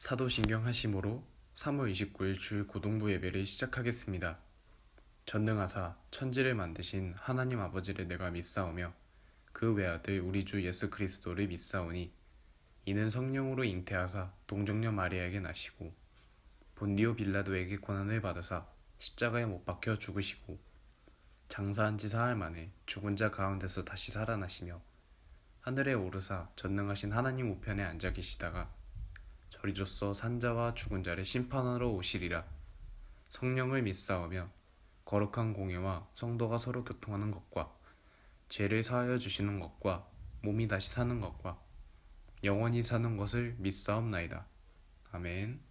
사도신경 하심으로 3월 29일 주일 고동부 예배를 시작하겠습니다. 전능하사 천지를 만드신 하나님 아버지를 내가 믿사오며 그 외아들 우리 주 예수 그리스도를 믿사오니 이는 성령으로 잉태하사 동정녀 마리아에게 나시고 본디오 빌라도에게 고난을 받으사 십자가에 못 박혀 죽으시고 장사한 지 사흘 만에 죽은 자 가운데서 다시 살아나시며 하늘에 오르사 전능하신 하나님 우편에 앉아 계시다가 저리로서 산자와 죽은 자를 심판하러 오시리라. 성령을 믿사오며 거룩한 공예와 성도가 서로 교통하는 것과 죄를 사하여 주시는 것과 몸이 다시 사는 것과 영원히 사는 것을 믿사옵나이다. 아멘.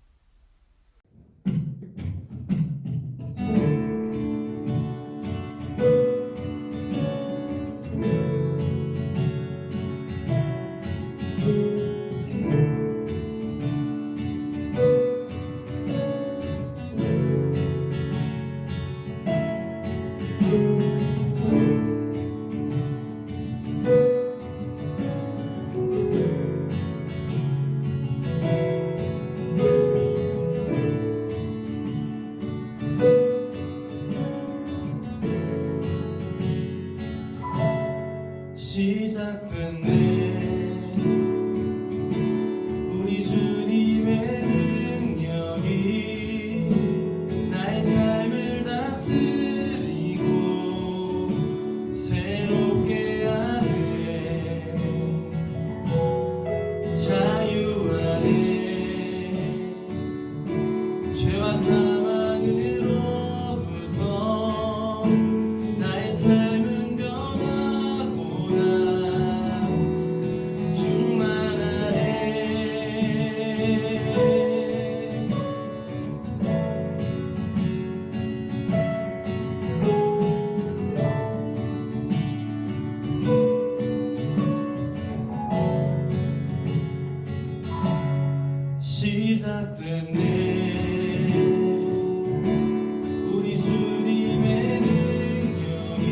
시작됐네. 우리 주님의 능력이 나의 삶을 다스리고 새롭게 하네. 자유 안에 죄와 사망으로부터 나의 삶을 시작됐네. 우리 주님의 능력이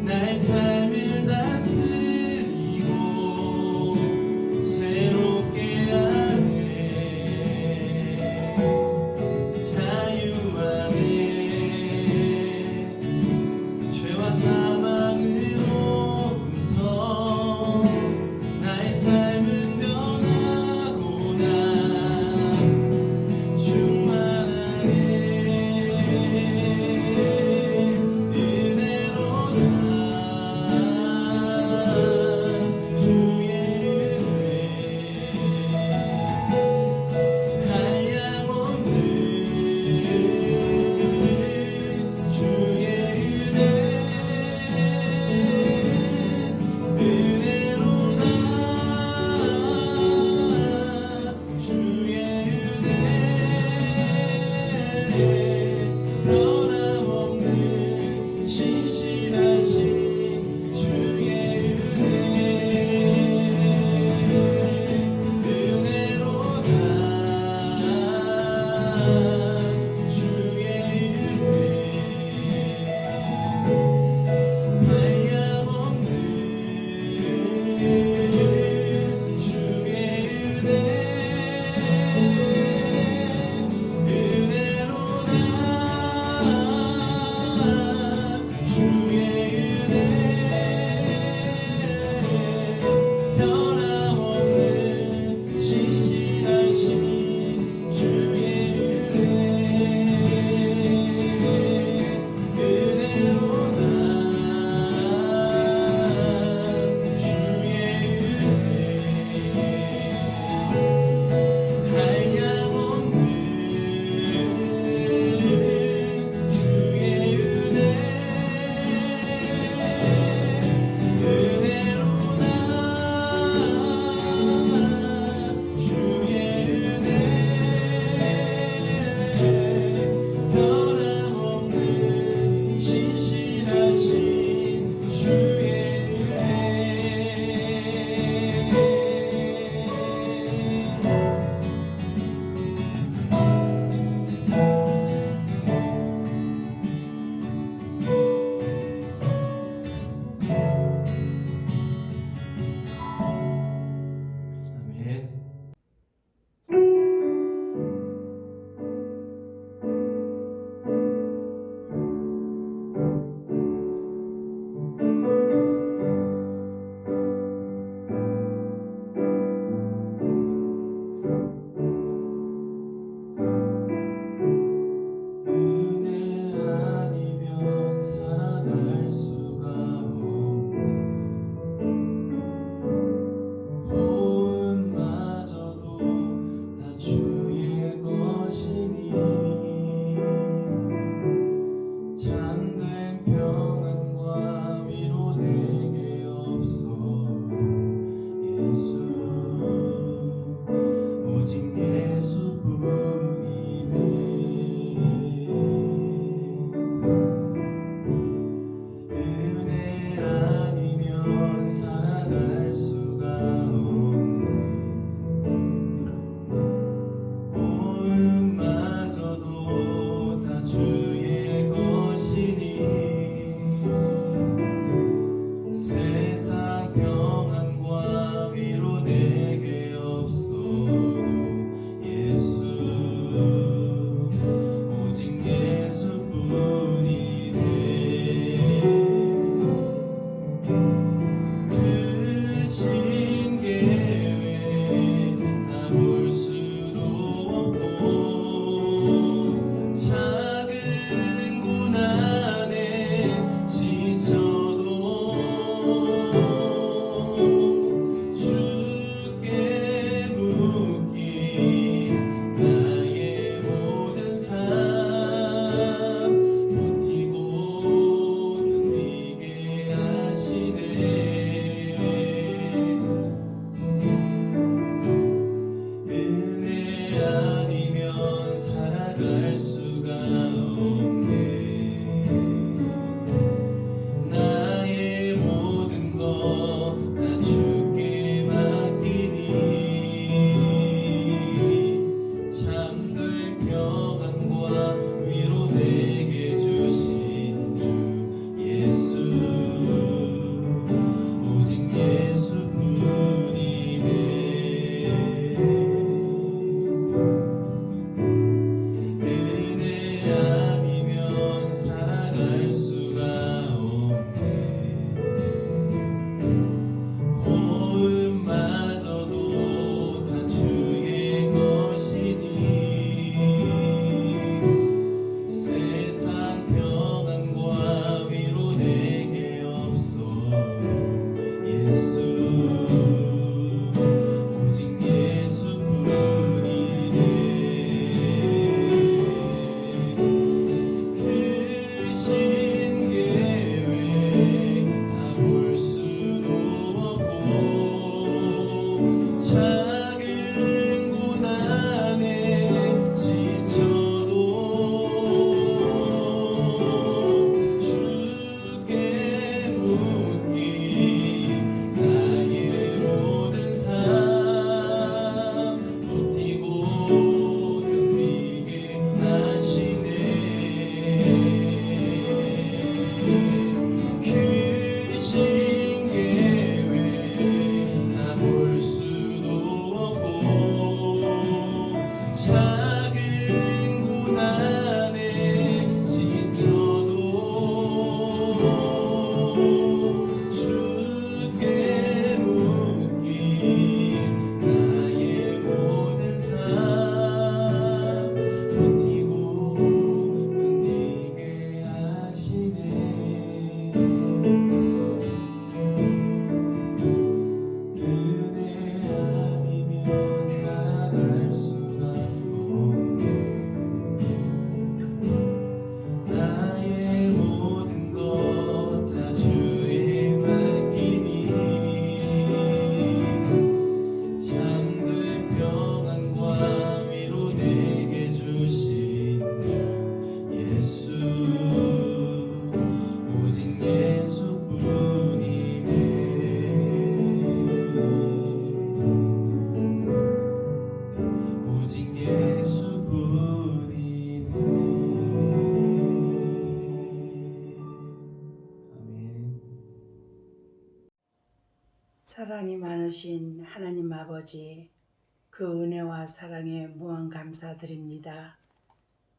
나의 삶을 다스리고 새롭게 하네. 자유 안에 죄와 사망으로부터 나의 삶은 변하고 사랑이 많으신 하나님 아버지, 그 은혜와 사랑에 무한 감사드립니다.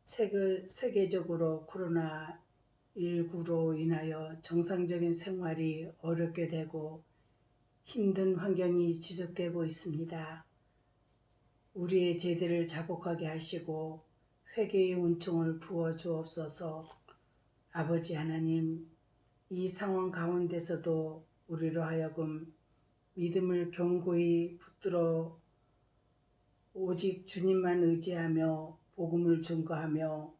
세계적으로 코로나19로 인하여 정상적인 생활이 어렵게 되고 힘든 환경이 지속되고 있습니다. 우리의 제대를 자복하게 하시고 회개의 은총을 부어 주옵소서. 아버지 하나님, 이 상황 가운데서도 우리로 하여금 믿음을 견고히 붙들어 오직 주님만 의지하며 복음을 증거하며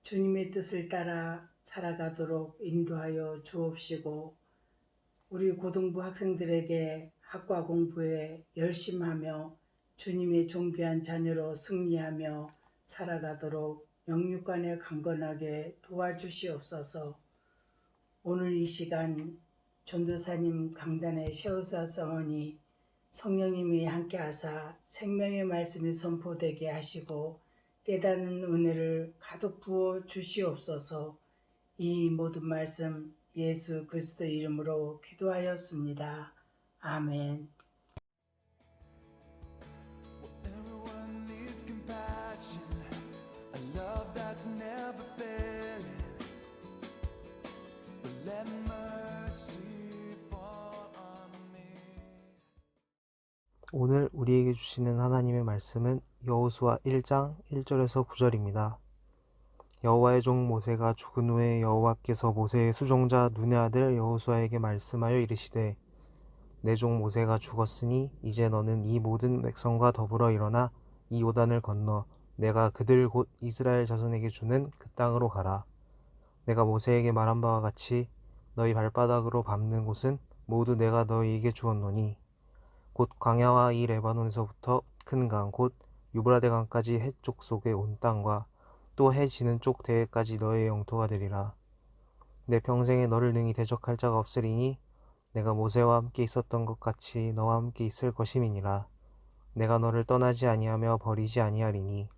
주님의 뜻을 따라 살아가도록 인도하여 주옵시고, 우리 고등부 학생들에게 학과 공부에 열심하며 주님의 존귀한 자녀로 승리하며 살아가도록 영육간에 강건하게 도와주시옵소서. 오늘 이 시간 전도사님 강단의 셰우사 성원이 성령님이 함께하사 생명의 말씀이 선포되게 하시고 깨닫는 은혜를 가득 부어 주시옵소서. 이 모든 말씀 예수 그리스도 이름으로 기도하였습니다. 아멘. Everyone needs compassion, a love that's never failing. But let mercy fall on me. 오늘 우리에게 주시는 하나님의 말씀은 여호수아 1장 1절에서 9절입니다. 여호와의 종 모세가 죽은 후에 여호와께서 모세의 수종자 눈의 아들 여호수아에게 말씀하여 이르시되, 내 종 모세가 죽었으니 이제 너는 이 모든 백성과 더불어 일어나 이 요단을 건너 내가 그들 곧 이스라엘 자손에게 주는 그 땅으로 가라. 내가 모세에게 말한 바와 같이 너희 발바닥으로 밟는 곳은 모두 내가 너희에게 주었노니 곧 광야와 이 레바논에서부터 큰 강 곧 유브라데 강까지 해쪽 속에 온 땅과 또 해 지는 쪽 대해까지 너의 영토가 되리라. 내 평생에 너를 능히 대적할 자가 없으리니 내가 모세와 함께 있었던 것 같이 너와 함께 있을 것임이니라. 내가 너를 떠나지 아니하며 버리지 아니하리니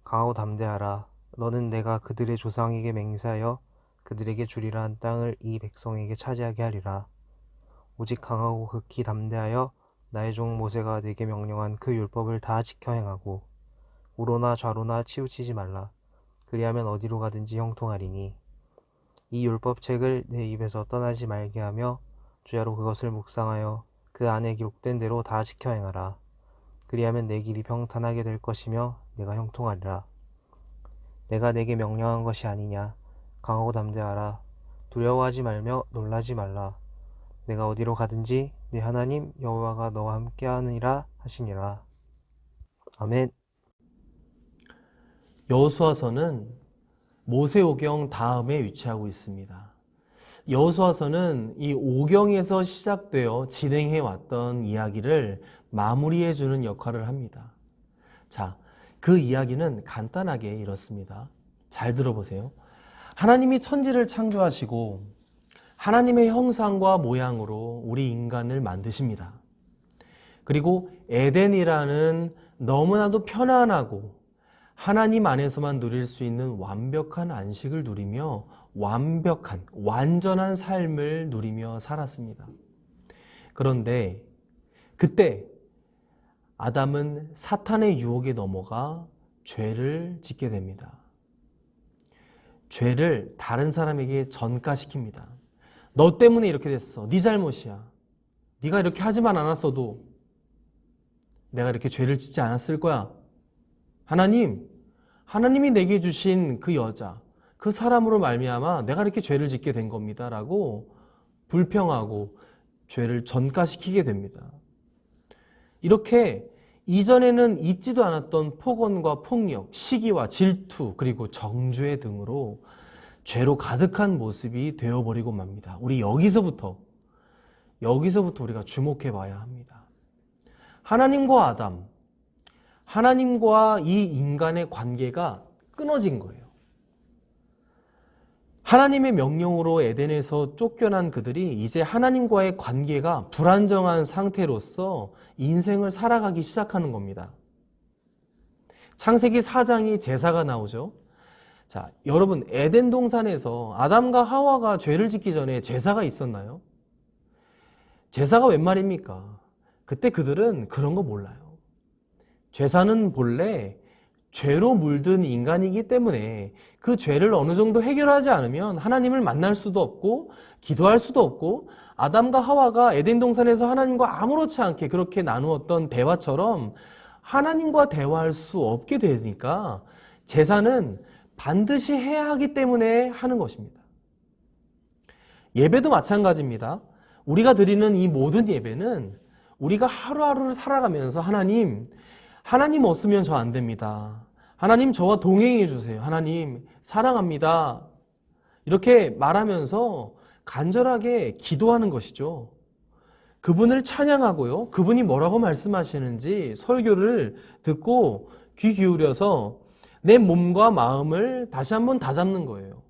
강하고 담대하라. 너는 내가 그들의 조상에게 맹세하여 그들에게 주리라 한 땅을 이 백성에게 차지하게 하리라. 오직 강하고 극히 담대하여 나의 종 모세가 내게 명령한 그 율법을 다 지켜 행하고 우로나 좌로나 치우치지 말라. 그리하면 어디로 가든지 형통하리니 이 율법책을 내 입에서 떠나지 말게 하며 주야로 그것을 묵상하여 그 안에 기록된 대로 다 지켜 행하라. 그리하면 내 길이 평탄하게 될 것이며 내가 형통하리라. 내가 내게 명령한 것이 아니냐. 강하고 담대하라. 두려워하지 말며 놀라지 말라. 내가 어디로 가든지 네 하나님 여호와가 너와 함께 하느니라 하시니라. 아멘. 여호수아서는 모세오경 다음에 위치하고 있습니다. 여호수아서는 이 오경에서 시작되어 진행해 왔던 이야기를 마무리해 주는 역할을 합니다. 자, 그 이야기는 간단하게 이렇습니다. 잘 들어보세요. 하나님이 천지를 창조하시고 하나님의 형상과 모양으로 우리 인간을 만드십니다. 그리고 에덴이라는 너무나도 편안하고 하나님 안에서만 누릴 수 있는 완벽한 안식을 누리며 완전한 삶을 누리며 살았습니다. 그런데 그때 아담은 사탄의 유혹에 넘어가 죄를 짓게 됩니다. 죄를 다른 사람에게 전가시킵니다. 너 때문에 이렇게 됐어. 네 잘못이야. 네가 이렇게 하지만 않았어도 내가 이렇게 죄를 짓지 않았을 거야. 하나님이 내게 주신 그 여자, 그 사람으로 말미암아 내가 이렇게 죄를 짓게 된 겁니다. 라고 불평하고 죄를 전가시키게 됩니다. 이렇게 이전에는 있지도 않았던 폭언과 폭력, 시기와 질투, 그리고 정죄 등으로 죄로 가득한 모습이 되어버리고 맙니다. 우리 여기서부터 우리가 주목해 봐야 합니다. 하나님과 아담, 하나님과 이 인간의 관계가 끊어진 거예요. 하나님의 명령으로 에덴에서 쫓겨난 그들이 이제 하나님과의 관계가 불안정한 상태로서 인생을 살아가기 시작하는 겁니다. 창세기 4장이 제사가 나오죠. 자, 여러분, 에덴 동산에서 아담과 하와가 죄를 짓기 전에 제사가 있었나요? 제사가 웬 말입니까? 그때 그들은 그런 거 몰라요. 제사는 본래 죄로 물든 인간이기 때문에 그 죄를 어느 정도 해결하지 않으면 하나님을 만날 수도 없고 기도할 수도 없고, 아담과 하와가 에덴 동산에서 하나님과 아무렇지 않게 그렇게 나누었던 대화처럼 하나님과 대화할 수 없게 되니까 제사는 반드시 해야 하기 때문에 하는 것입니다. 예배도 마찬가지입니다. 우리가 드리는 이 모든 예배는 우리가 하루하루를 살아가면서 하나님 없으면 저 안 됩니다. 하나님 저와 동행해 주세요. 하나님 사랑합니다. 이렇게 말하면서 간절하게 기도하는 것이죠. 그분을 찬양하고요. 그분이 뭐라고 말씀하시는지 설교를 듣고 귀 기울여서 내 몸과 마음을 다시 한번 다잡는 거예요.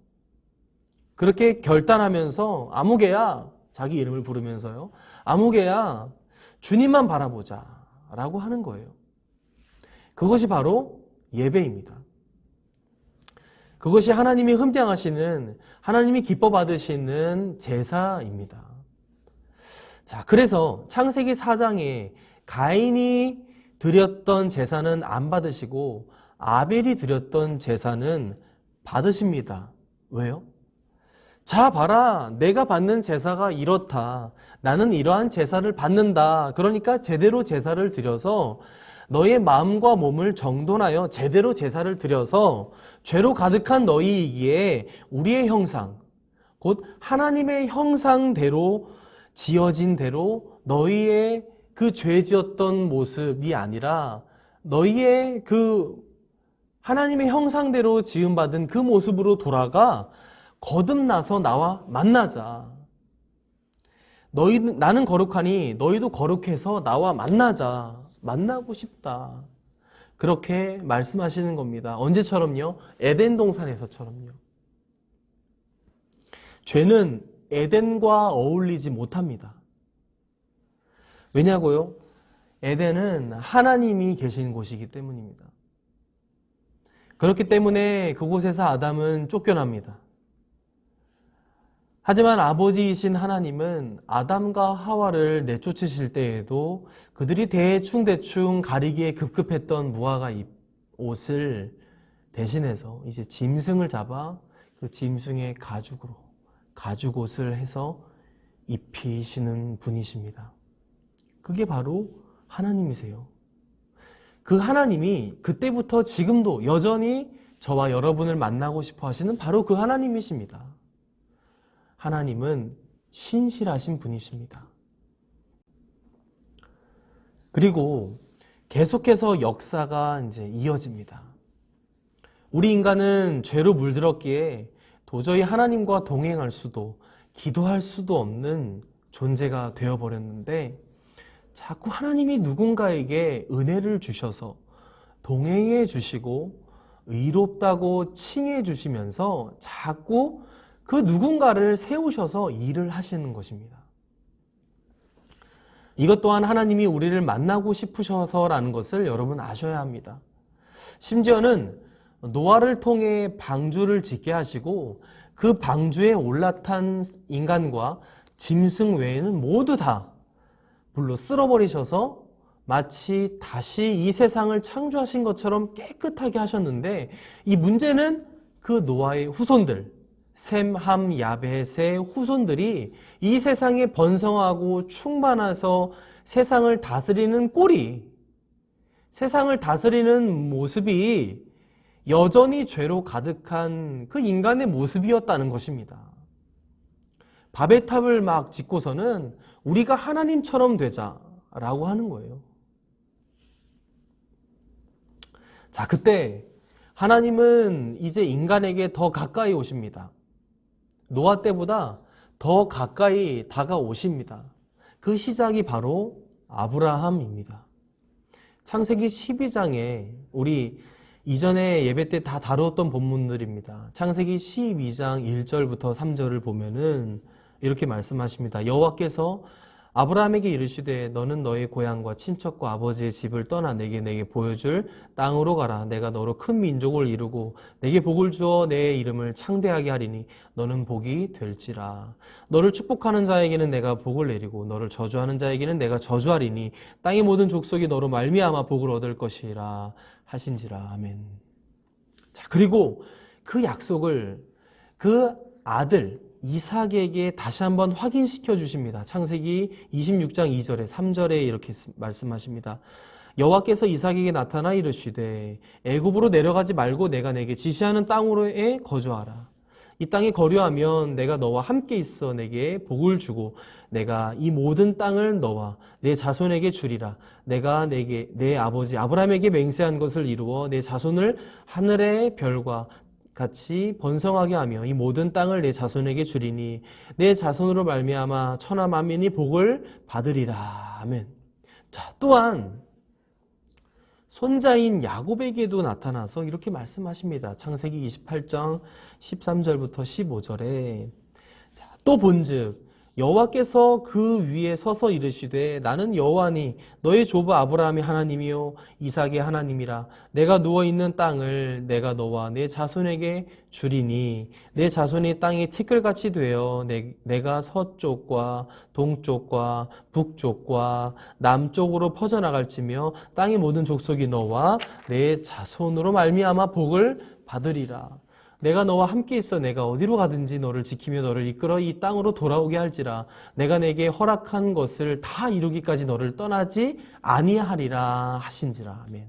그렇게 결단하면서 아무개야, 자기 이름을 부르면서요. 아무개야, 주님만 바라보자 라고 하는 거예요. 그것이 바로 예배입니다. 그것이 하나님이 흠장하시는, 하나님이 기뻐 받으시는 제사입니다. 자, 그래서 창세기 4장에 가인이 드렸던 제사는 안 받으시고 아벨이 드렸던 제사는 받으십니다. 왜요? 자, 봐라. 내가 받는 제사가 이렇다. 나는 이러한 제사를 받는다. 그러니까 제대로 제사를 드려서 너의 마음과 몸을 정돈하여 제대로 제사를 드려서 죄로 가득한 너희이기에 우리의 형상, 곧 하나님의 형상대로 지어진 대로 너희의 그 죄 지었던 모습이 아니라 너희의 그 하나님의 형상대로 지음받은 그 모습으로 돌아가 거듭나서 나와 만나자. 나는 거룩하니 너희도 거룩해서 나와 만나자. 만나고 싶다. 그렇게 말씀하시는 겁니다. 언제처럼요? 에덴 동산에서처럼요. 죄는 에덴과 어울리지 못합니다. 왜냐고요? 에덴은 하나님이 계신 곳이기 때문입니다. 그렇기 때문에 그곳에서 아담은 쫓겨납니다. 하지만 아버지이신 하나님은 아담과 하와를 내쫓으실 때에도 그들이 대충 가리기에 급급했던 무화과 잎 옷을 대신해서 이제 짐승을 잡아 그 짐승의 가죽옷을 해서 입히시는 분이십니다. 그게 바로 하나님이세요. 그 하나님이 그때부터 지금도 여전히 저와 여러분을 만나고 싶어 하시는 바로 그 하나님이십니다. 하나님은 신실하신 분이십니다. 그리고 계속해서 역사가 이제 이어집니다. 우리 인간은 죄로 물들었기에 도저히 하나님과 동행할 수도 기도할 수도 없는 존재가 되어버렸는데, 자꾸 하나님이 누군가에게 은혜를 주셔서 동행해 주시고 의롭다고 칭해 주시면서 자꾸 그 누군가를 세우셔서 일을 하시는 것입니다. 이것 또한 하나님이 우리를 만나고 싶으셔서라는 것을 여러분 아셔야 합니다. 심지어는 노아를 통해 방주를 짓게 하시고 그 방주에 올라탄 인간과 짐승 외에는 모두 다 불로 쓸어버리셔서 마치 다시 이 세상을 창조하신 것처럼 깨끗하게 하셨는데, 이 문제는 그 노아의 후손들, 셈, 함, 야벳의 후손들이 이 세상에 번성하고 충만해서 세상을 다스리는 꼴이, 세상을 다스리는 모습이 여전히 죄로 가득한 그 인간의 모습이었다는 것입니다. 바벨 탑을 막 짓고서는 우리가 하나님처럼 되자라고 하는 거예요. 자, 그때 하나님은 이제 인간에게 더 가까이 오십니다. 노아 때보다 더 가까이 다가오십니다. 그 시작이 바로 아브라함입니다. 창세기 12장에 우리 이전에 예배 때 다 다루었던 본문들입니다. 창세기 12장 1절부터 3절을 보면은 이렇게 말씀하십니다. 여호와께서 아브라함에게 이르시되 너는 너의 고향과 친척과 아버지의 집을 떠나 내게 보여줄 땅으로 가라. 내가 너로 큰 민족을 이루고 내게 복을 주어 내 이름을 창대하게 하리니 너는 복이 될지라. 너를 축복하는 자에게는 내가 복을 내리고 너를 저주하는 자에게는 내가 저주하리니 땅의 모든 족속이 너로 말미암아 복을 얻을 것이라 하신지라. 아멘. 자, 그리고 그 약속을 그 아들 이삭에게 다시 한번 확인시켜 주십니다. 창세기 26장 2절에 3절에 이렇게 말씀하십니다. 여호와께서 이삭에게 나타나 이르시되 애굽으로 내려가지 말고 내가 내게 지시하는 땅으로에 거주하라. 이 땅에 거류하면 내가 너와 함께 있어 내게 복을 주고 내가 이 모든 땅을 너와 내 자손에게 주리라. 내가 내 아버지 아브라함에게 맹세한 것을 이루어 내 자손을 하늘의 별과 같이 번성하게 하며 이 모든 땅을 내 자손에게 주리니 내 자손으로 말미암아 천하 만민이 복을 받으리라. 아멘. 자, 또한 손자인 야곱에게도 나타나서 이렇게 말씀하십니다. 창세기 28장 13절부터 15절에 자, 또 본즉 여호와께서 그 위에 서서 이르시되 나는 여호와니 너의 조부 아브라함의 하나님이요 이삭의 하나님이라. 내가 누워있는 땅을 내가 너와 내 자손에게 주리니 내 자손이 땅이 티끌같이 되어 내가 서쪽과 동쪽과 북쪽과 남쪽으로 퍼져나갈지며 땅의 모든 족속이 너와 내 자손으로 말미암아 복을 받으리라. 내가 너와 함께 있어 내가 어디로 가든지 너를 지키며 너를 이끌어 이 땅으로 돌아오게 할지라. 내가 내게 허락한 것을 다 이루기까지 너를 떠나지 아니하리라 하신지라. 아멘.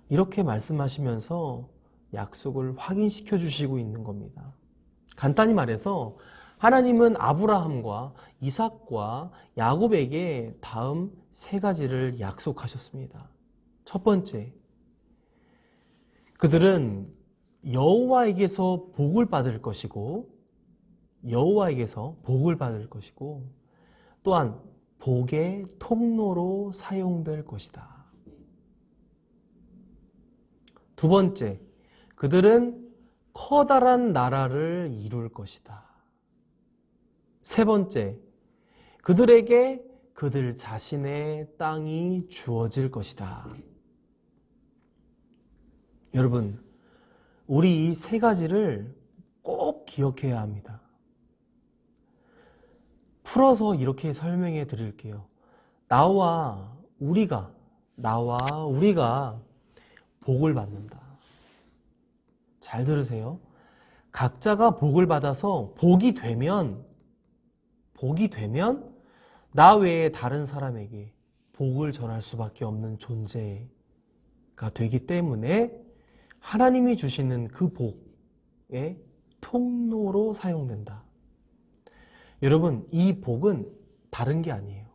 이렇게 말씀하시면서 약속을 확인시켜 주시고 있는 겁니다. 간단히 말해서 하나님은 아브라함과 이삭과 야곱에게 다음 세 가지를 약속하셨습니다. 첫 번째, 그들은 여호와에게서 복을 받을 것이고 또한 복의 통로로 사용될 것이다. 두 번째, 그들은 커다란 나라를 이룰 것이다. 세 번째, 그들에게 그들 자신의 땅이 주어질 것이다. 여러분, 우리 이 세 가지를 꼭 기억해야 합니다. 풀어서 이렇게 설명해 드릴게요. 나와 우리가 복을 받는다. 잘 들으세요. 각자가 복을 받아서 복이 되면 나 외에 다른 사람에게 복을 전할 수밖에 없는 존재가 되기 때문에 하나님이 주시는 그 복의 통로로 사용된다. 여러분, 이 복은 다른 게 아니에요.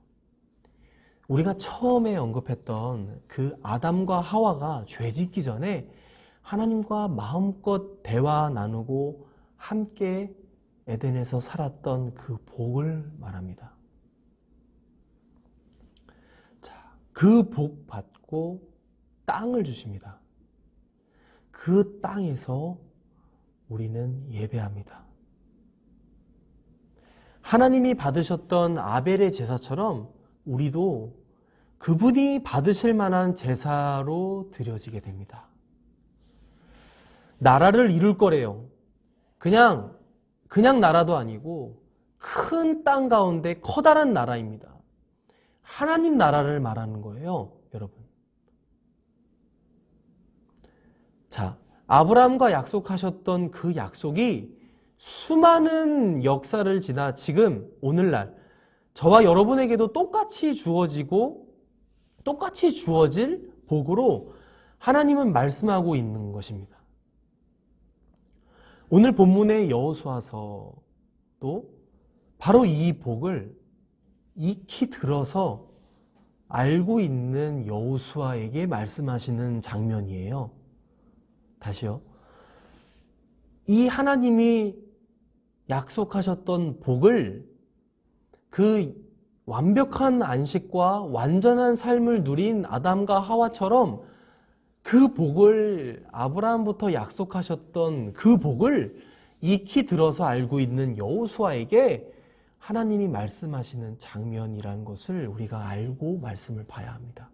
우리가 처음에 언급했던 그 아담과 하와가 죄 짓기 전에 하나님과 마음껏 대화 나누고 함께 에덴에서 살았던 그 복을 말합니다. 자, 그 복 받고 땅을 주십니다. 그 땅에서 우리는 예배합니다. 하나님이 받으셨던 아벨의 제사처럼 우리도 그분이 받으실 만한 제사로 드려지게 됩니다. 나라를 이룰 거래요. 그냥 나라도 아니고 큰 땅 가운데 커다란 나라입니다. 하나님 나라를 말하는 거예요, 여러분. 자, 아브라함과 약속하셨던 그 약속이 수많은 역사를 지나 지금 오늘날 저와 여러분에게도 똑같이 주어질 복으로 하나님은 말씀하고 있는 것입니다. 오늘 본문의 여호수아서도 바로 이 복을 익히 들어서 알고 있는 여호수아에게 말씀하시는 장면이에요. 다시요. 이 하나님이 약속하셨던 복을 그 완벽한 안식과 완전한 삶을 누린 아담과 하와처럼 그 복을 아브라함부터 약속하셨던 그 복을 익히 들어서 알고 있는 여호수아에게 하나님이 말씀하시는 장면이라는 것을 우리가 알고 말씀을 봐야 합니다.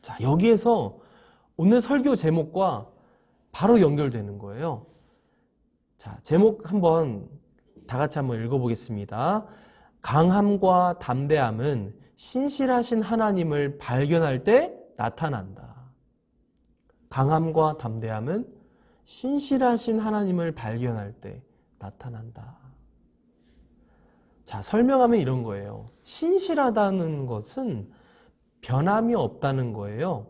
자, 여기에서 오늘 설교 제목과 바로 연결되는 거예요. 자, 제목 다 같이 한번 읽어보겠습니다. 강함과 담대함은 신실하신 하나님을 발견할 때 나타난다. 강함과 담대함은 신실하신 하나님을 발견할 때 나타난다. 자, 설명하면 이런 거예요. 신실하다는 것은 변함이 없다는 거예요.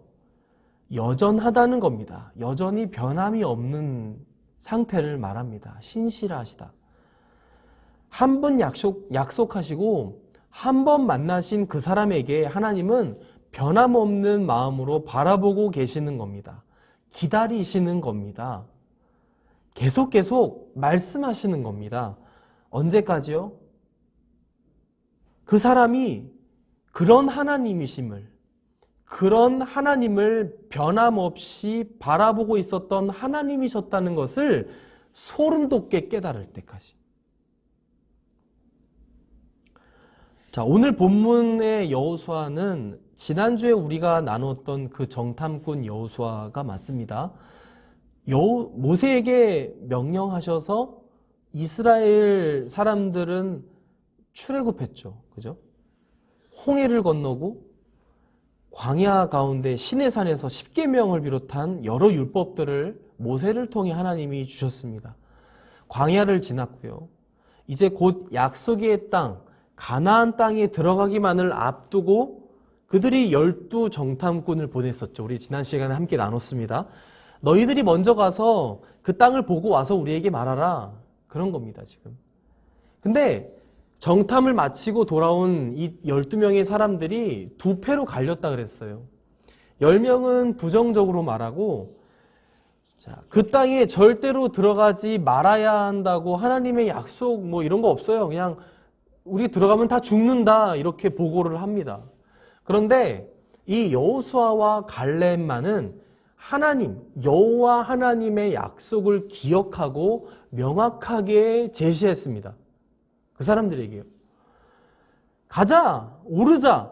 여전하다는 겁니다. 여전히 변함이 없는 상태를 말합니다. 신실하시다. 한 번 약속하시고 한 번 만나신 그 사람에게 하나님은 변함없는 마음으로 바라보고 계시는 겁니다. 기다리시는 겁니다. 계속 말씀하시는 겁니다. 언제까지요? 그 사람이 그런 하나님이심을, 그런 하나님을 변함없이 바라보고 있었던 하나님이셨다는 것을 소름 돋게 깨달을 때까지. 자, 오늘 본문의 여호수아는 지난주에 우리가 나눴던 그 정탐꾼 여호수아가 맞습니다. 모세에게 명령하셔서 이스라엘 사람들은 출애굽했죠. 그죠? 홍해를 건너고 광야 가운데 시내산에서 십계명을 비롯한 여러 율법들을 모세를 통해 하나님이 주셨습니다. 광야를 지났고요. 이제 곧 약속의 땅, 가나안 땅에 들어가기만을 앞두고 그들이 12 정탐꾼을 보냈었죠. 우리 지난 시간에 함께 나눴습니다. 너희들이 먼저 가서 그 땅을 보고 와서 우리에게 말하라. 그런 겁니다, 지금. 근데 정탐을 마치고 돌아온 이 12명의 사람들이 두 패로 갈렸다 그랬어요. 10명은 부정적으로 말하고, 자, 그 땅에 절대로 들어가지 말아야 한다고 하나님의 약속 뭐 이런 거 없어요. 그냥 우리 들어가면 다 죽는다 이렇게 보고를 합니다. 그런데 이 여호수아와 갈렙만은 하나님, 여호와 하나님의 약속을 기억하고 명확하게 제시했습니다. 그 사람들에게요. 가자, 오르자,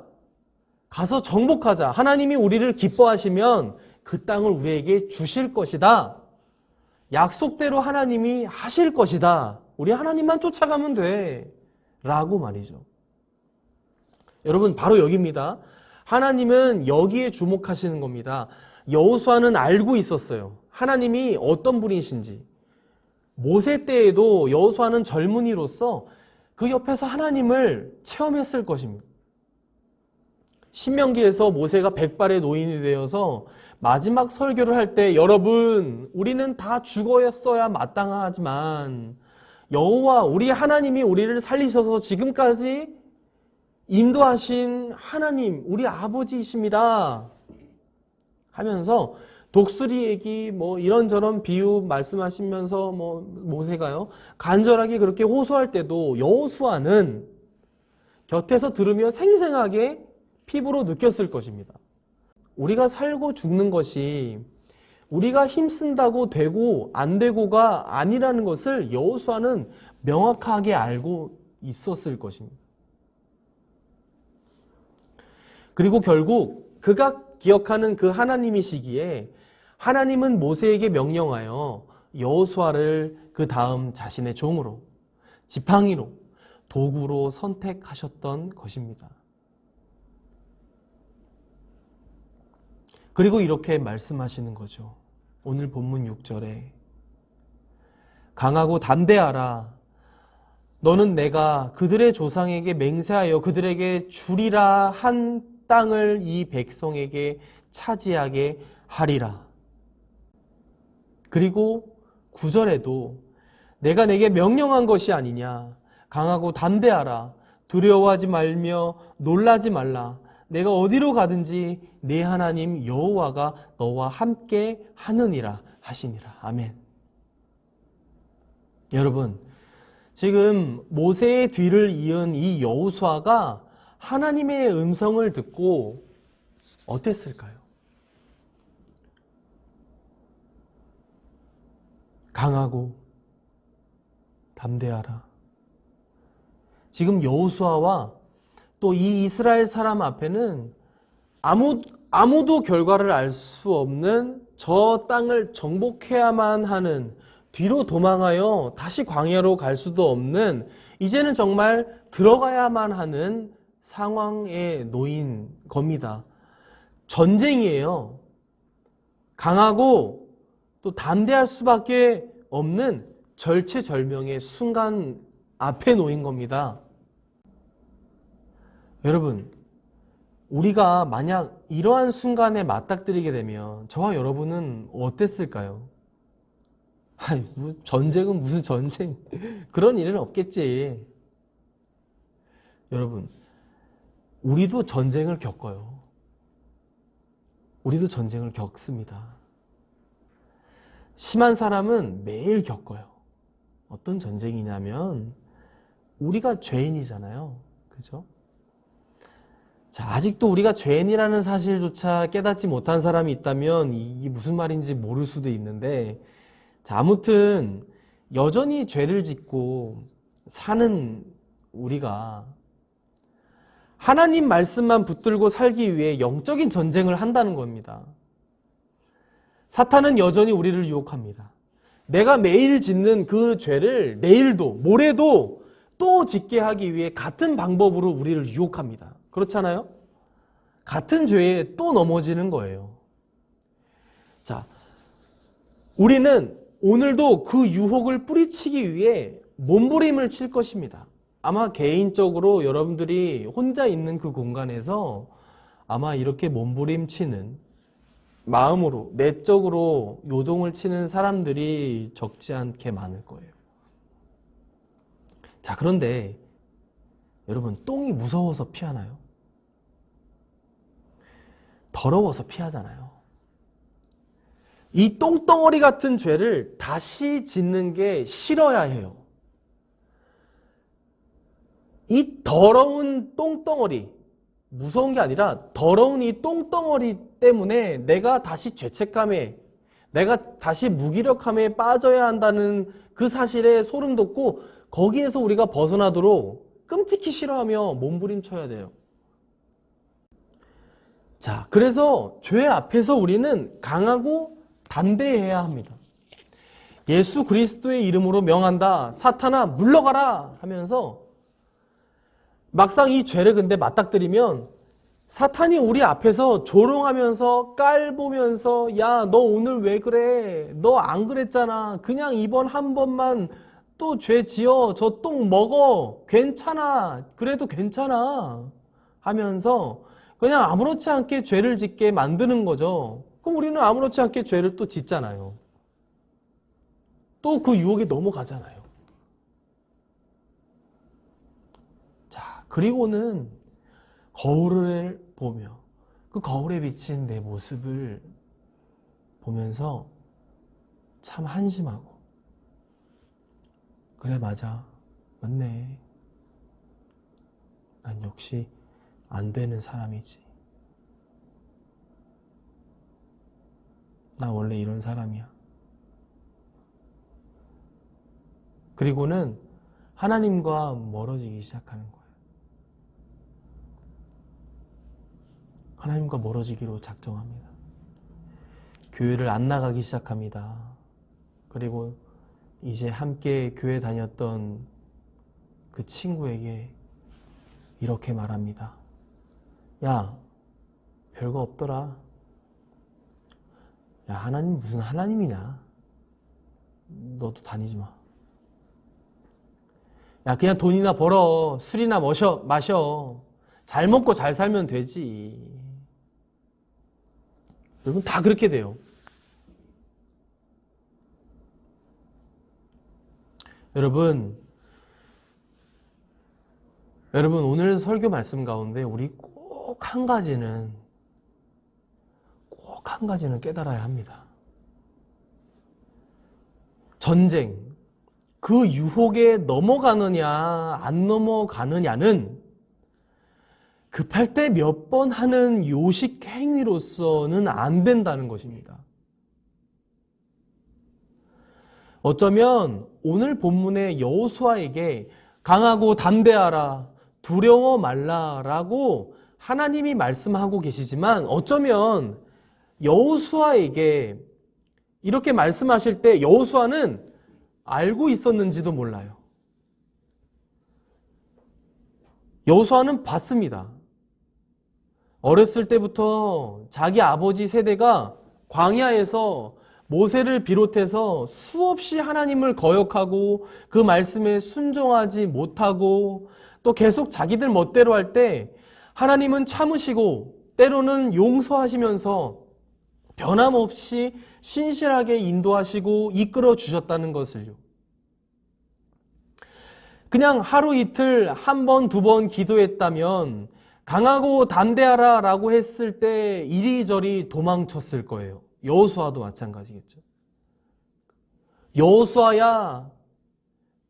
가서 정복하자. 하나님이 우리를 기뻐하시면 그 땅을 우리에게 주실 것이다. 약속대로 하나님이 하실 것이다. 우리 하나님만 쫓아가면 돼. 라고 말이죠. 여러분, 바로 여기입니다. 하나님은 여기에 주목하시는 겁니다. 여호수아는 알고 있었어요. 하나님이 어떤 분이신지. 모세 때에도 여호수아는 젊은이로서 그 옆에서 하나님을 체험했을 것입니다. 신명기에서 모세가 백발의 노인이 되어서 마지막 설교를 할 때 여러분, 우리는 다 죽었어야 마땅하지만 여호와 우리 하나님이 우리를 살리셔서 지금까지 인도하신 하나님, 우리 아버지이십니다. 하면서 독수리 얘기 뭐 이런저런 비유 말씀하시면서 모세가요 간절하게 그렇게 호소할 때도 여호수아는 곁에서 들으며 생생하게 피부로 느꼈을 것입니다. 우리가 살고 죽는 것이 우리가 힘쓴다고 되고 안 되고가 아니라는 것을 여호수아는 명확하게 알고 있었을 것입니다. 그리고 결국 그가 기억하는 그 하나님이시기에 하나님은 모세에게 명령하여 여호수아를 그 다음 자신의 종으로, 지팡이로, 도구로 선택하셨던 것입니다. 그리고 이렇게 말씀하시는 거죠. 오늘 본문 6절에 강하고 담대하라. 너는 내가 그들의 조상에게 맹세하여 그들에게 주리라 한 땅을 이 백성에게 차지하게 하리라. 그리고 9절에도 내가 내게 명령한 것이 아니냐. 강하고 담대하라. 두려워하지 말며 놀라지 말라. 내가 어디로 가든지 네 하나님 여호와가 너와 함께 하느니라 하시니라. 아멘. 여러분, 지금 모세의 뒤를 이은 이 여호수아가 하나님의 음성을 듣고 어땠을까요? 강하고 담대하라. 지금 여호수아와 또 이 이스라엘 사람 앞에는 아무도 결과를 알 수 없는 저 땅을 정복해야만 하는, 뒤로 도망하여 다시 광야로 갈 수도 없는, 이제는 정말 들어가야만 하는 상황에 놓인 겁니다. 전쟁이에요. 강하고 또 담대할 수밖에 없는 절체절명의 순간 앞에 놓인 겁니다. 여러분, 우리가 만약 이러한 순간에 맞닥뜨리게 되면 저와 여러분은 어땠을까요? 아니, 전쟁은 무슨 전쟁. 그런 일은 없겠지. 여러분, 우리도 전쟁을 겪어요. 우리도 전쟁을 겪습니다. 심한 사람은 매일 겪어요. 어떤 전쟁이냐면 우리가 죄인이잖아요. 그죠? 자, 아직도 우리가 죄인이라는 사실조차 깨닫지 못한 사람이 있다면 이게 무슨 말인지 모를 수도 있는데, 자, 아무튼 여전히 죄를 짓고 사는 우리가 하나님 말씀만 붙들고 살기 위해 영적인 전쟁을 한다는 겁니다. 사탄은 여전히 우리를 유혹합니다. 내가 매일 짓는 그 죄를 내일도 모레도 또 짓게 하기 위해 같은 방법으로 우리를 유혹합니다. 그렇잖아요? 같은 죄에 또 넘어지는 거예요. 자, 우리는 오늘도 그 유혹을 뿌리치기 위해 몸부림을 칠 것입니다. 아마 개인적으로 여러분들이 혼자 있는 그 공간에서 아마 이렇게 몸부림치는 마음으로, 내적으로 요동을 치는 사람들이 적지 않게 많을 거예요. 자, 그런데 여러분, 똥이 무서워서 피하나요? 더러워서 피하잖아요. 이 똥덩어리 같은 죄를 다시 짓는 게 싫어야 해요. 이 더러운 똥덩어리, 무서운 게 아니라 더러운 이 똥덩어리 때문에 내가 다시 죄책감에, 내가 다시 무기력함에 빠져야 한다는 그 사실에 소름 돋고 거기에서 우리가 벗어나도록 끔찍히 싫어하며 몸부림쳐야 돼요. 자, 그래서 죄 앞에서 우리는 강하고 담대해야 합니다. 예수 그리스도의 이름으로 명한다. 사탄아 물러가라 하면서 막상 이 죄를 근데 맞닥뜨리면 사탄이 우리 앞에서 조롱하면서 깔보면서 야, 너 오늘 왜 그래? 너 안 그랬잖아. 그냥 이번 한 번만 또 죄 지어. 저 똥 먹어. 괜찮아. 그래도 괜찮아. 하면서 그냥 아무렇지 않게 죄를 짓게 만드는 거죠. 그럼 우리는 아무렇지 않게 죄를 또 짓잖아요. 또 그 유혹에 넘어가잖아요. 자, 그리고는 거울을 보며 그 거울에 비친 내 모습을 보면서 참 한심하고, 그래, 맞아, 맞네, 난 역시 안 되는 사람이지, 나 원래 이런 사람이야. 그리고는 하나님과 멀어지기 시작하는 거예요. 하나님과 멀어지기로 작정합니다. 교회를 안 나가기 시작합니다. 그리고 이제 함께 교회 다녔던 그 친구에게 이렇게 말합니다. 야, 별거 없더라. 야, 하나님 무슨 하나님이냐? 너도 다니지 마. 야, 그냥 돈이나 벌어. 술이나 마셔. 잘 먹고 잘 살면 되지. 여러분, 다 그렇게 돼요. 여러분, 오늘 설교 말씀 가운데 우리 꼭 한 가지는 깨달아야 합니다. 전쟁, 그 유혹에 넘어가느냐 안 넘어가느냐는 급할 때 몇 번 하는 요식 행위로서는 안 된다는 것입니다. 어쩌면 오늘 본문의 여호수아에게 강하고 담대하라, 두려워 말라라고 하나님이 말씀하고 계시지만 어쩌면 여호수아에게 이렇게 말씀하실 때 여호수아는 알고 있었는지도 몰라요. 여호수아는 봤습니다. 어렸을 때부터 자기 아버지 세대가 광야에서 모세를 비롯해서 수없이 하나님을 거역하고 그 말씀에 순종하지 못하고 또 계속 자기들 멋대로 할 때 하나님은 참으시고 때로는 용서하시면서 변함없이 신실하게 인도하시고 이끌어 주셨다는 것을요. 그냥 하루 이틀 한 번, 두 번 기도했다면 강하고 담대하라 라고 했을 때 이리저리 도망쳤을 거예요. 여호수아도 마찬가지겠죠. 여호수아야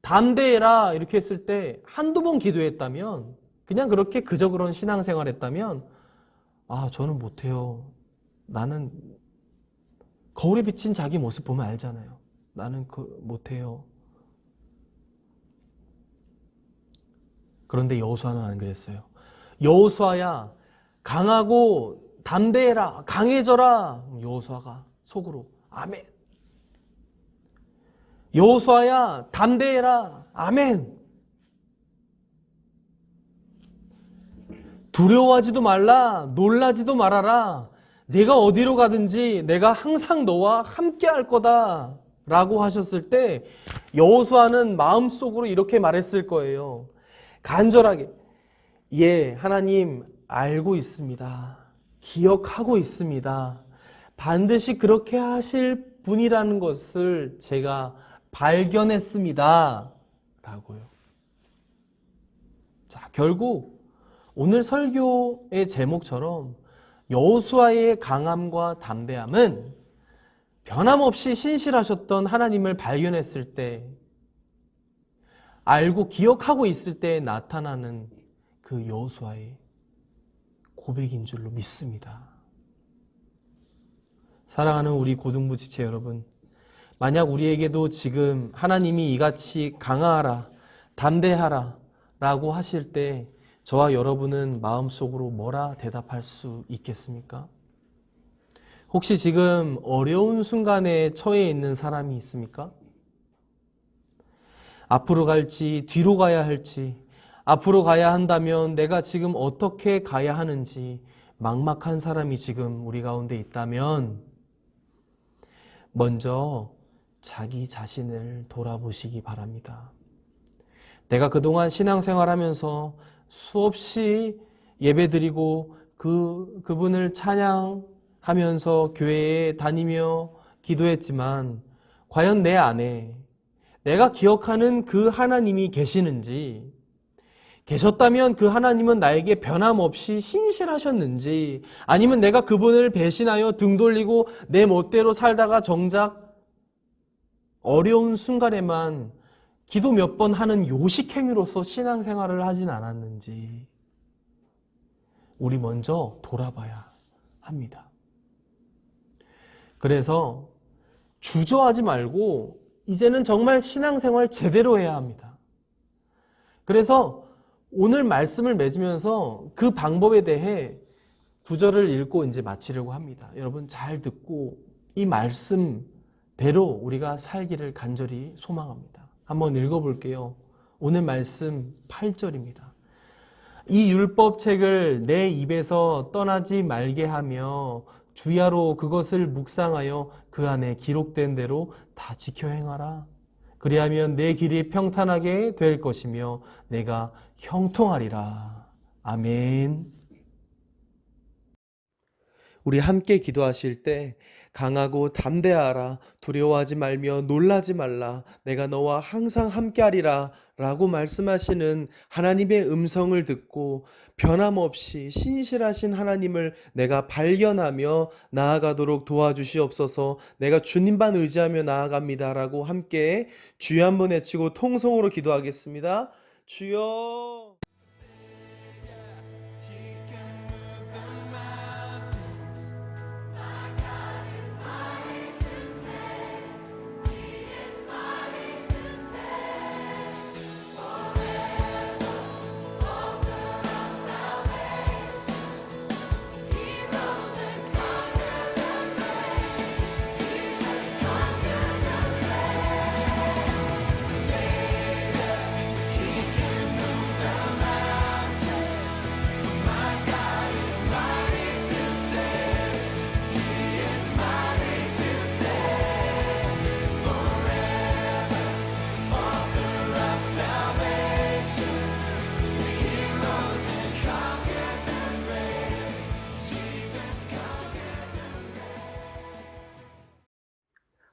담대해라 이렇게 했을 때 한두 번 기도했다면 그냥 그렇게 그저 그런 신앙생활 했다면 저는 못해요. 나는 거울에 비친 자기 모습 보면 알잖아요. 나는 못해요. 그런데 여호수아는 안 그랬어요. 여호수아야 강하고 담대해라, 강해져라. 여호수아가 속으로 아멘. 여호수아야 담대해라, 아멘. 두려워하지도 말라, 놀라지도 말아라. 내가 어디로 가든지 내가 항상 너와 함께 할 거다 라고 하셨을 때 여호수아는 마음속으로 이렇게 말했을 거예요. 간절하게, 예, 하나님 알고 있습니다. 기억하고 있습니다. 반드시 그렇게 하실 분이라는 것을 제가 발견했습니다. 라고요. 자, 결국 오늘 설교의 제목처럼 여호수아의 강함과 담대함은 변함없이 신실하셨던 하나님을 발견했을 때, 알고 기억하고 있을 때 나타나는 그 여호수아의 고백인 줄로 믿습니다. 사랑하는 우리 고등부 지체 여러분, 만약 우리에게도 지금 하나님이 이같이 강하라, 담대하라 라고 하실 때 저와 여러분은 마음속으로 뭐라 대답할 수 있겠습니까? 혹시 지금 어려운 순간에 처해 있는 사람이 있습니까? 앞으로 갈지 뒤로 가야 할지, 앞으로 가야 한다면 내가 지금 어떻게 가야 하는지 막막한 사람이 지금 우리 가운데 있다면 먼저 자기 자신을 돌아보시기 바랍니다. 내가 그동안 신앙생활하면서 수없이 예배드리고 그분을 찬양하면서 교회에 다니며 기도했지만 과연 내 안에 내가 기억하는 그 하나님이 계시는지, 계셨다면 그 하나님은 나에게 변함없이 신실하셨는지, 아니면 내가 그분을 배신하여 등 돌리고 내 멋대로 살다가 정작 어려운 순간에만 기도 몇 번 하는 요식행위로서 신앙생활을 하진 않았는지 우리 먼저 돌아봐야 합니다. 그래서 주저하지 말고 이제는 정말 신앙생활 제대로 해야 합니다. 그래서 오늘 말씀을 맺으면서 그 방법에 대해 구절을 읽고 이제 마치려고 합니다. 여러분 잘 듣고 이 말씀대로 우리가 살기를 간절히 소망합니다. 한번 읽어볼게요. 오늘 말씀 8절입니다. 이 율법책을 내 입에서 떠나지 말게 하며 주야로 그것을 묵상하여 그 안에 기록된 대로 다 지켜 행하라. 그리하면 내 길이 평탄하게 될 것이며 내가 형통하리라. 아멘. 우리 함께 기도하실 때 강하고 담대하라, 두려워하지 말며 놀라지 말라, 내가 너와 항상 함께하리라 라고 말씀하시는 하나님의 음성을 듣고 변함없이 신실하신 하나님을 내가 발견하며 나아가도록 도와주시옵소서. 내가 주님만 의지하며 나아갑니다 라고 함께 주여 한번 외치고 통성으로 기도하겠습니다. 주여.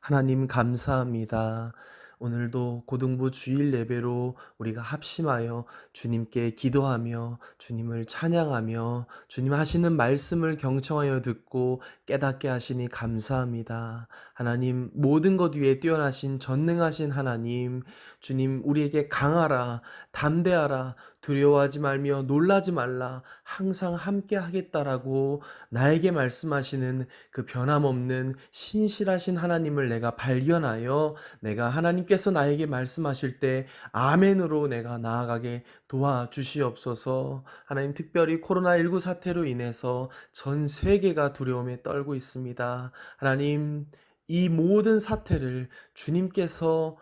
하나님 감사합니다. 오늘도 고등부 주일 예배로 우리가 합심하여 주님께 기도하며 주님을 찬양하며 주님 하시는 말씀을 경청하여 듣고 깨닫게 하시니 감사합니다. 하나님 모든 것 위에 뛰어나신 전능하신 하나님, 주님 우리에게 강하라, 담대하라, 두려워하지 말며 놀라지 말라, 항상 함께 하겠다라고 나에게 말씀하시는 그 변함없는 신실하신 하나님을 내가 발견하여 내가 하나님께서 나에게 말씀하실 때 아멘으로 내가 나아가게 도와주시옵소서. 하나님, 특별히 코로나19 사태로 인해서 전 세계가 두려움에 떨고 있습니다. 하나님, 이 모든 사태를 주님께서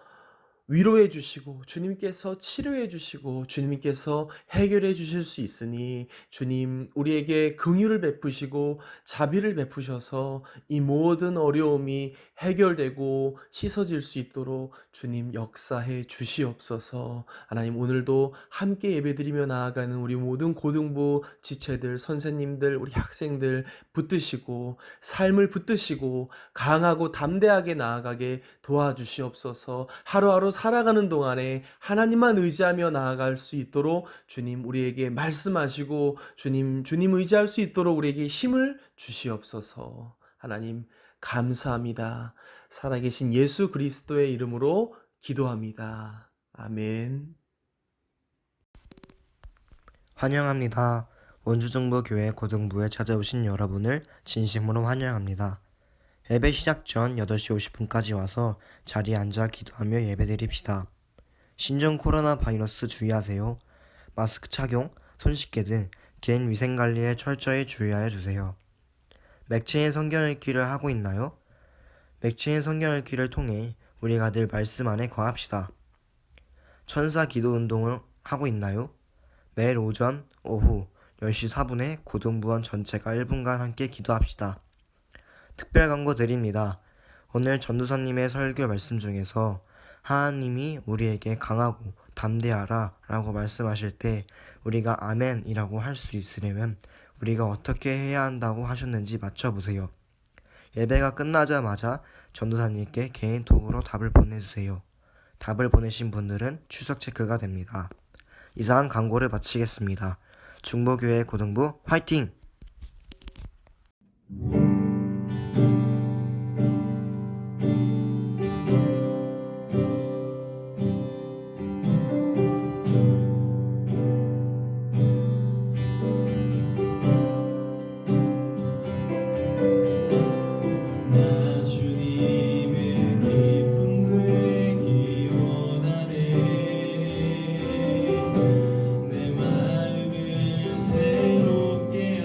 위로해 주시고 주님께서 치료해 주시고 주님께서 해결해 주실 수 있으니 주님 우리에게 긍휼을 베푸시고 자비를 베푸셔서 이 모든 어려움이 해결되고 씻어질 수 있도록 주님 역사해 주시옵소서. 하나님, 오늘도 함께 예배드리며 나아가는 우리 모든 고등부 지체들, 선생님들, 우리 학생들 붙드시고 삶을 붙드시고 강하고 담대하게 나아가게 도와주시옵소서. 하루하루 살아가는 동안에 하나님만 의지하며 나아갈 수 있도록 주님 우리에게 말씀하시고 주님 의지할 수 있도록 우리에게 힘을 주시옵소서. 하나님 감사합니다. 살아계신 예수 그리스도의 이름으로 기도합니다. 아멘. 환영합니다. 원주정부교회 고등부에 찾아오신 여러분을 진심으로 환영합니다. 예배 시작 전 8시 50분까지 와서 자리에 앉아 기도하며 예배드립시다. 신종 코로나 바이러스 주의하세요. 마스크 착용, 손 씻기 등 개인 위생 관리에 철저히 주의하여 주세요. 맥체인 성경 읽기를 하고 있나요? 맥체인 성경 읽기를 통해 우리가 늘 말씀 안에 거합시다. 천사 기도 운동을 하고 있나요? 매일 오전, 오후 10시 4분에 고등부원 전체가 1분간 함께 기도합시다. 특별 광고 드립니다. 오늘 전도사님의 설교 말씀 중에서 하나님이 우리에게 강하고 담대하라 라고 말씀하실 때 우리가 아멘이라고 할 수 있으려면 우리가 어떻게 해야 한다고 하셨는지 맞춰보세요. 예배가 끝나자마자 전도사님께 개인톡으로 답을 보내주세요. 답을 보내신 분들은 출석 체크가 됩니다. 이상 광고를 마치겠습니다. 중보교회 고등부 화이팅! 주님의 기쁨 되기 원하네. 내 마음을 새롭게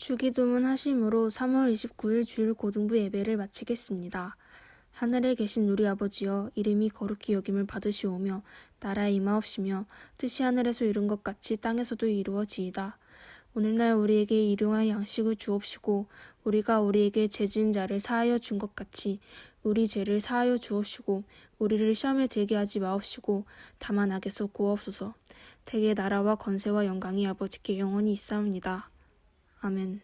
주기도문 하심으로 3월 29일 주일 고등부 예배를 마치겠습니다. 하늘에 계신 우리 아버지여, 이름이 거룩히 여김을 받으시오며 나라의 임하옵시며 뜻이 하늘에서 이룬 것 같이 땅에서도 이루어지이다. 오늘날 우리에게 일용할 양식을 주옵시고 우리가 우리에게 죄 지은 자를 사하여 준 것 같이 우리 죄를 사하여 주옵시고 우리를 시험에 들게 하지 마옵시고 다만 악에서 구하옵소서. 대개 나라와 권세와 영광이 아버지께 영원히 있사옵니다. 아멘.